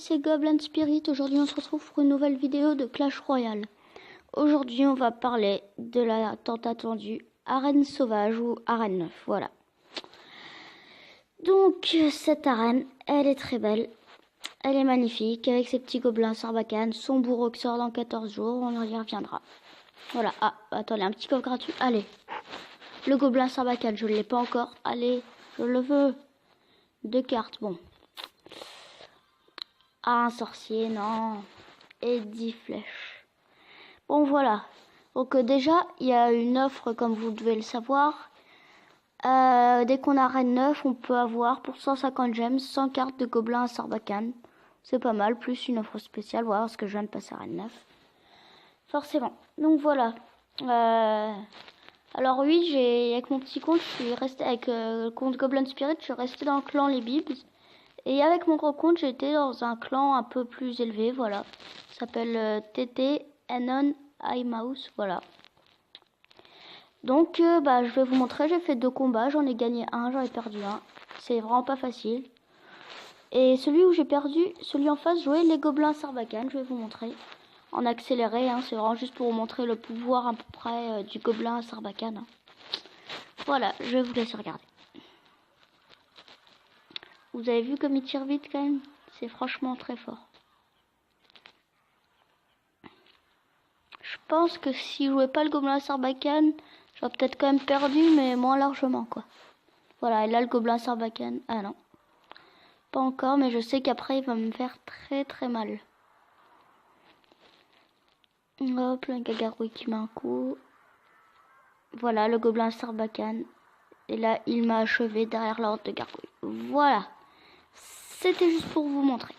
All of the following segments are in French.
c'est Goblin Spirit. Aujourd'hui on se retrouve pour une nouvelle vidéo de Clash Royale. Aujourd'hui on va parler de la tant attendue arène sauvage ou arène 9, voilà. Donc cette arène, elle est très belle, elle est magnifique, avec ses petits gobelins Sarbacane, son bourreau qui sort dans 14 jours, on y reviendra. Voilà, ah, attendez, un petit coffre gratuit, allez. Le gobelin Sarbacane, je ne l'ai pas encore, allez, je le veux. 2 cartes, bon. Ah, un sorcier, non. Et 10 flèches. Bon, voilà. Donc déjà, il y a une offre, comme vous devez le savoir. Dès qu'on a reine 9, on peut avoir pour 150 gemmes 100 cartes de gobelins à Sarbacane. C'est pas mal, plus une offre spéciale. Voilà, parce que je viens de passer à reine 9. Forcément. Donc voilà. Alors oui, avec mon petit compte, je suis resté avec le compte Goblin Spirit, je suis resté dans le clan les Bibs. Et avec mon gros compte, j'étais dans un clan un peu plus élevé, voilà. Ça s'appelle TT Anon iMouse, voilà. Donc, je vais vous montrer, j'ai fait 2 combats, j'en ai gagné un, j'en ai perdu un. C'est vraiment pas facile. Et celui où j'ai perdu, celui en face, jouait les gobelins Sarbacane, je vais vous montrer. En accéléré, hein, c'est vraiment juste pour vous montrer le pouvoir à peu près du gobelin Sarbacane. Hein. Voilà, je vais vous laisser regarder. Vous avez vu comme il tire vite quand même? C'est franchement très fort. Je pense que si je jouais pas le gobelin Sarbacane, j'aurais peut-être quand même perdu, mais moins largement, quoi. Voilà, et là, le gobelin Sarbacane... Ah non. Pas encore, mais je sais qu'après, il va me faire très très mal. Hop, un Gagarouille qui met un coup. Voilà, le gobelin Sarbacane. Et là, il m'a achevé derrière l'ordre de gargouille. Voilà. C'était juste pour vous montrer.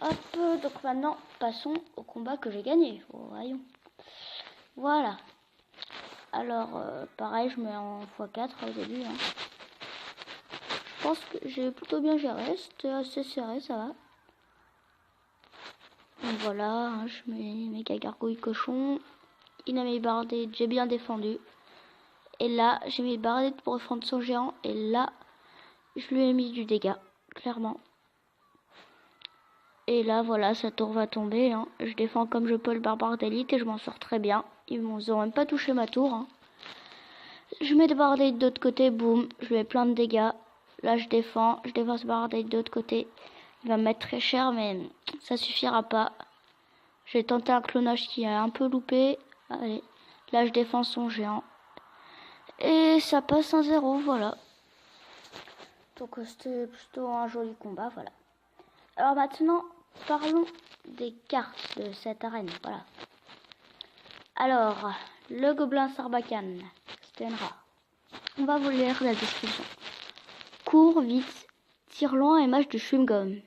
Hop, donc maintenant, passons au combat que j'ai gagné. Voyons. Voilà. Alors, pareil, je mets en x4 au début. Hein. Je pense que j'ai plutôt bien géré. C'était assez serré, ça va. Donc voilà, hein, je mets mes gargouilles cochons. Il a mis bardé, j'ai bien défendu. Et là, j'ai mis bardé pour défendre son géant. Et là, je lui ai mis du dégât, clairement. Et là, voilà, sa tour va tomber. Hein. Je défends comme je peux le barbare d'élite et je m'en sors très bien. Ils n'ont même pas touché ma tour. Hein. Je mets le barbare de l'autre côté, boum, je lui mets plein de dégâts. Là, je défends ce barbare de l'autre côté. Il va me mettre très cher, mais ça suffira pas. J'ai tenté un clonage qui a un peu loupé. Allez, là, je défends son géant. Et ça passe 1-0, voilà. Donc, c'était plutôt un joli combat, voilà. Alors maintenant, parlons des cartes de cette arène, voilà. Alors, le gobelin Sarbacane, c'était une rare. On va vous lire la description. Court, vite, tire loin et mâche de chewing-gum.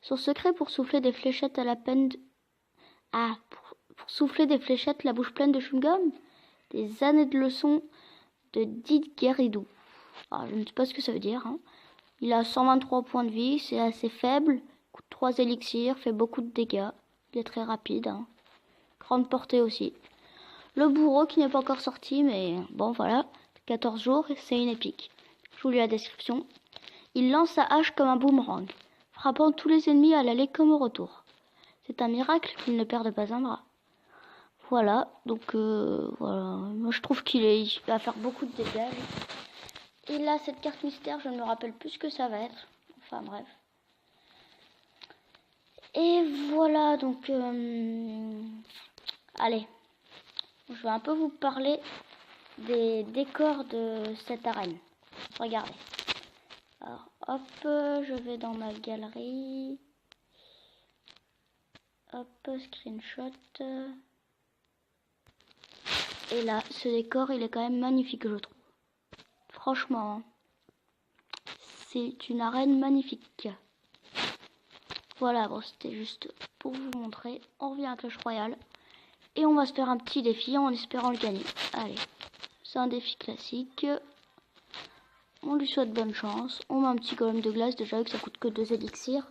Son secret pour souffler des fléchettes à la peine de... Ah, pour souffler des fléchettes la bouche pleine de chewing-gum. Des années de leçons de Didgeridoo. Alors, je ne sais pas ce que ça veut dire. Hein. Il a 123 points de vie, c'est assez faible. Coûte 3 élixirs, fait beaucoup de dégâts. Il est très rapide. Hein. Grande portée aussi. Le bourreau qui n'est pas encore sorti, mais bon voilà. 14 jours, c'est une épique. Je vous lis la description. Il lance sa hache comme un boomerang, frappant tous les ennemis à l'aller comme au retour. C'est un miracle qu'il ne perde pas un bras. Voilà, donc voilà. Moi je trouve il va faire beaucoup de dégâts. Et là, cette carte mystère, je ne me rappelle plus ce que ça va être. Enfin bref. Et voilà, donc... allez. Je vais un peu vous parler des décors de cette arène. Regardez. Alors, hop, je vais dans ma galerie. Hop, screenshot. Et là, ce décor, il est quand même magnifique, je trouve. Franchement, hein. C'est une arène magnifique. Voilà, bon, c'était juste pour vous montrer. On revient à Clash Royale. Et on va se faire un petit défi en espérant le gagner. Allez, c'est un défi classique. On lui souhaite bonne chance. On met un petit golem de glace, déjà que ça coûte que 2 élixirs.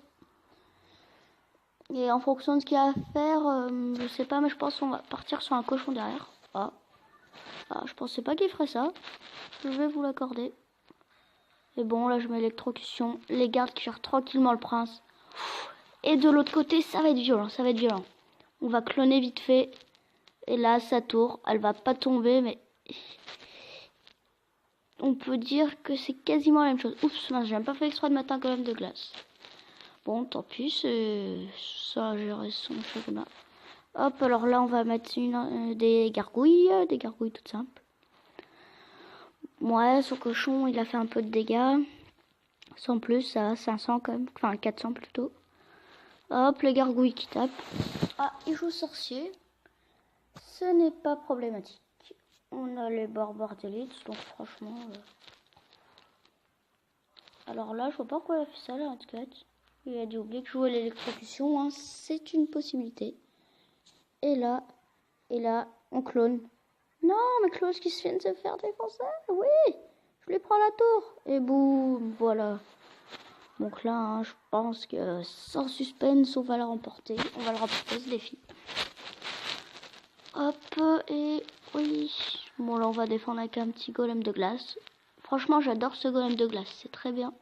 Et en fonction de ce qu'il y a à faire, je sais pas, mais je pense qu'on va partir sur un cochon derrière. Ah, je pensais pas qu'il ferait ça. Je vais vous l'accorder. Et bon, là je mets l'électrocution. Les gardes qui gèrent tranquillement le prince. Et de l'autre côté, ça va être violent, ça va être violent. On va cloner vite fait. Et là, sa tour, elle va pas tomber, mais... On peut dire que c'est quasiment la même chose. Oups, mince, j'ai même pas fait exprès de mettre un golem de glace. Bon, tant pis, ça a géré son chemin. Hop, alors là, on va mettre des gargouilles toutes simples. Ouais, son cochon, il a fait un peu de dégâts. Sans plus, ça va, 500 quand même, enfin 400 plutôt. Hop, les gargouilles qui tapent. Ah, il joue sorcier. Ce n'est pas problématique. On a les barbares d'élite, donc franchement... Alors là, je vois pas pourquoi il a fait ça, là, en tout cas. Il a dû oublier que jouer à l'électrocution, hein, c'est une possibilité. Et là, on clone. Non, mais Klaus qui se vient de se faire défoncer. Oui, je lui prends la tour. Et boum, voilà. Donc là, hein, je pense que sans suspense, on va la remporter. On va le remporter, ce défi. Hop, et oui. Bon, là, on va défendre avec un petit golem de glace. Franchement, j'adore ce golem de glace. C'est très bien.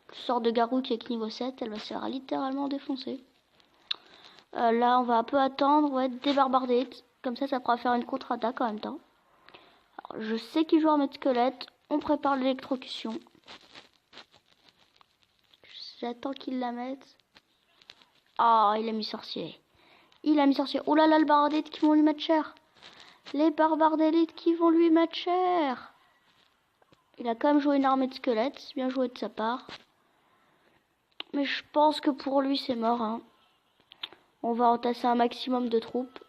Une sorte de garou qui est niveau 7. Elle va se faire littéralement défoncer. Là, on va un peu attendre. Ouais, débarbarder. Comme ça pourra faire une contre-attaque en même temps. Alors, je sais qu'il joue en mode squelette. On prépare l'électrocution. J'attends qu'il la mette. Ah, il a mis sorcier. Il a mis sorcier. Oh là là, le barbar d'élite qui vont lui mettre cher. Les barbares d'élite qui vont lui mettre cher. Il a quand même joué une armée de squelettes. C'est bien joué de sa part. Mais je pense que pour lui, c'est mort. Hein. On va entasser un maximum de troupes.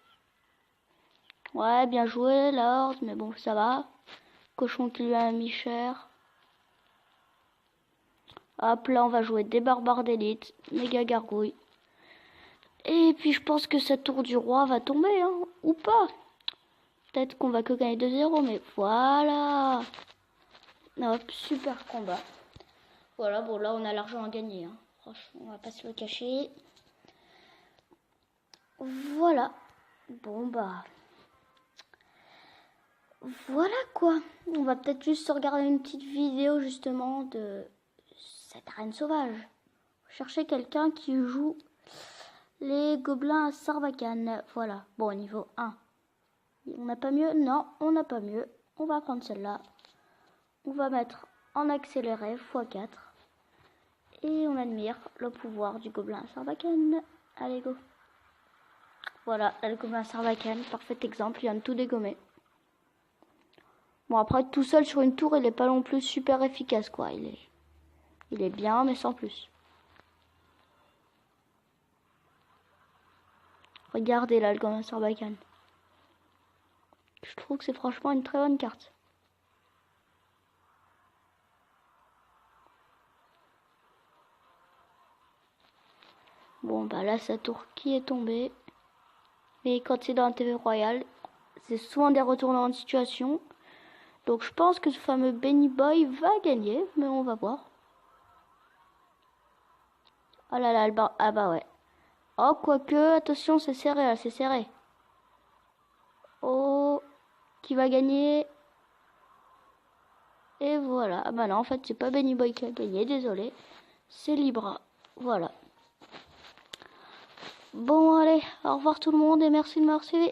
Ouais, bien joué, Lord. Mais bon, ça va. Cochon qui lui a mis cher. Hop, là, on va jouer des barbares d'élite. Méga gargouille. Et puis, je pense que cette tour du roi va tomber, hein. Ou pas. Peut-être qu'on va que gagner 2-0, mais voilà. Hop, super combat. Voilà, bon, là, on a l'argent à gagner. Hein. Franchement, on va pas se le cacher. Voilà. Bon, bah... Voilà, quoi. On va peut-être juste se regarder une petite vidéo, justement, de cette arène sauvage. Chercher quelqu'un qui joue les gobelins à Sarbacane. Voilà. Bon, niveau 1. On n'a pas mieux? Non, on n'a pas mieux. On va prendre celle-là. On va mettre en accéléré x4. Et on admire le pouvoir du gobelin à Sarbacane. Allez, go. Voilà, là, le gobelin à Sarbacane. Parfait exemple, il vient de tout dégommer. Bon, après, tout seul sur une tour, il n'est pas non plus super efficace, quoi. Il est bien, mais sans plus. Regardez là, le gobelin à Sarbacane. Je trouve que c'est franchement une très bonne carte. Bon, bah là, sa tour qui est tombée. Mais quand c'est dans un TV Royal, c'est souvent des retournements de situation. Donc je pense que ce fameux Benny Boy va gagner, mais on va voir. Oh là là, ah bah ouais. Oh, quoique, attention, c'est serré là, c'est serré. Oh, qui va gagner? Et voilà. Ah bah non, en fait, c'est pas Benny Boy qui a gagné, désolé. C'est Libra. Voilà. Bon, allez, au revoir tout le monde et merci de m'avoir suivi.